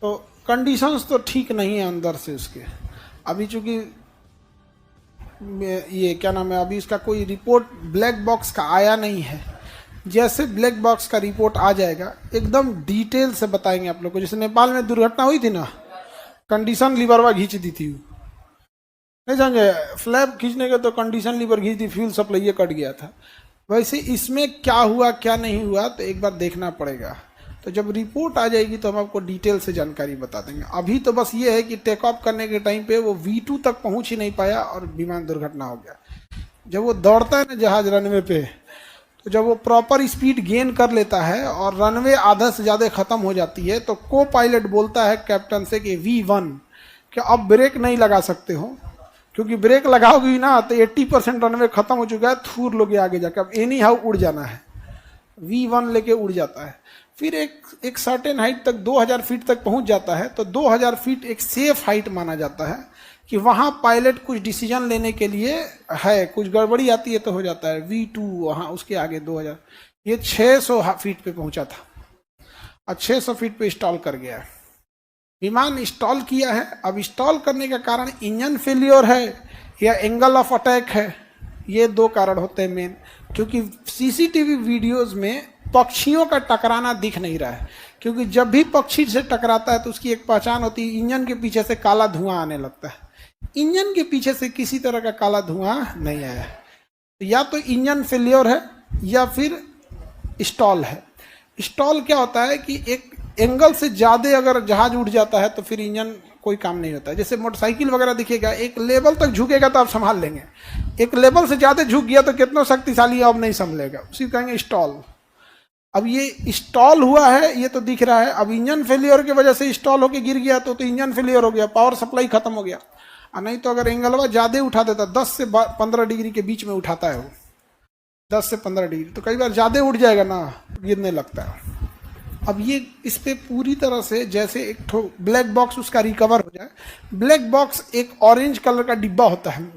तो कंडीशंस तो ठीक नहीं है अंदर से उसके। अभी चूंकि ये क्या नाम है, अभी इसका कोई रिपोर्ट ब्लैक बॉक्स का आया नहीं है। जैसे ब्लैक बॉक्स का रिपोर्ट आ जाएगा एकदम डिटेल से बताएंगे आप लोग को। जैसे नेपाल में दुर्घटना हुई थी ना, कंडीशन लीवरवा खींच दी थी, नहीं समझे, फ्लैप खींचने के तो कंडीशन लीवर खींच दी, फ्यूल सप्लाई कट गया था। वैसे इसमें क्या हुआ क्या नहीं हुआ तो एक बार देखना पड़ेगा। तो जब रिपोर्ट आ जाएगी तो हम आपको डिटेल से जानकारी बता देंगे। अभी तो बस ये है कि टेक ऑफ करने के टाइम पे वो V2 तक पहुंच ही नहीं पाया और विमान दुर्घटना हो गया। जब वो दौड़ता है ना जहाज रनवे पे, तो जब वो प्रॉपर स्पीड गेन कर लेता है और रनवे आधा से ज़्यादा ख़त्म हो जाती है, तो को पायलट बोलता है कैप्टन से कि V1 कि अब ब्रेक नहीं लगा सकते हो, क्योंकि ब्रेक लगाओगी ना तो 80% रनवे खत्म हो चुका है, थूर लोगे आगे जाकर, अब एनी हाउ उड़ जाना है। V1 लेके उड़ जाता है। फिर एक सर्टेन हाइट तक 2000 फीट तक पहुंच जाता है। तो 2000 फीट एक सेफ हाइट माना जाता है कि वहां पायलट कुछ डिसीजन लेने के लिए है, कुछ गड़बड़ी आती है तो हो जाता है। V2 वहां उसके आगे 2000, ये 600 फीट पे पहुंचा था और 600 फीट पे इंस्टॉल कर गया है। विमान इंस्टॉल किया है। अब इंस्टॉल करने का कारण इंजन फेलियर है या एंगल ऑफ अटैक है, ये दो कारण होते हैं मेन। क्योंकि सीसीटीवी वीडियोस में पक्षियों का टकराना दिख नहीं रहा है, क्योंकि जब भी पक्षी से टकराता है तो उसकी एक पहचान होती है, इंजन के पीछे से काला धुआं आने लगता है। इंजन के पीछे से किसी तरह का काला धुआं नहीं आया है। तो या तो इंजन फेलियर है या फिर स्टॉल है। स्टॉल क्या होता है कि एक एंगल से ज़्यादा अगर जहाज उठ जाता है तो फिर इंजन कोई काम नहीं होता है। जैसे मोटरसाइकिल वगैरह दिखेगा, एक लेवल तक झुकेगा तो आप संभाल लेंगे, एक लेवल से ज़्यादा झुक गया तो कितना शक्तिशाली अब नहीं संभलेगा, उसी कहेंगे स्टॉल। अब ये स्टॉल हुआ है, ये तो दिख रहा है। अब इंजन फेलियर की वजह से स्टॉल होकर गिर गया तो इंजन फेलियर हो गया, पावर सप्लाई खत्म हो गया। और नहीं तो अगर एंगलवा ज़्यादा उठा देता, 10 से 15 डिग्री के बीच में उठाता है वो, 10 से 15 डिग्री, तो कई बार ज़्यादा उठ जाएगा ना, गिरने लगता है। अब ये इस पे पूरी तरह से जैसे एक ठो ब्लैक बॉक्स उसका रिकवर हो जाए। ब्लैक बॉक्स एक ऑरेंज कलर का डिब्बा होता है,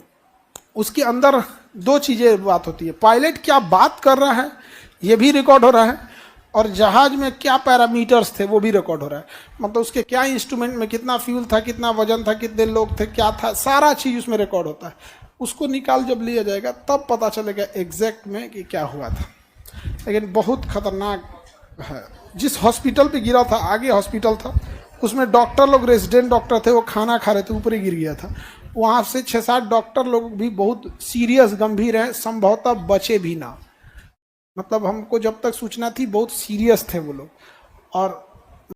उसके अंदर दो चीज़ें बात होती है। पायलट क्या बात कर रहा है ये भी रिकॉर्ड हो रहा है, और जहाज में क्या पैरामीटर्स थे वो भी रिकॉर्ड हो रहा है। मतलब उसके क्या इंस्ट्रूमेंट में कितना फ्यूल था, कितना वजन था, कितने लोग थे, क्या था, सारा चीज़ उसमें रिकॉर्ड होता है। उसको निकाल जब लिया जाएगा तब पता चलेगा एग्जैक्ट में कि क्या हुआ था। लेकिन बहुत खतरनाक है। जिस हॉस्पिटल पे गिरा था, आगे हॉस्पिटल था, उसमें डॉक्टर लोग, रेजिडेंट डॉक्टर थे, वो खाना खा रहे थे, ऊपर ही गिर गया था। वहाँ से 6-7 डॉक्टर लोग भी बहुत सीरियस गंभीर हैं, संभवतः बचे भी ना। मतलब हमको जब तक सूचना थी बहुत सीरियस थे वो लोग। और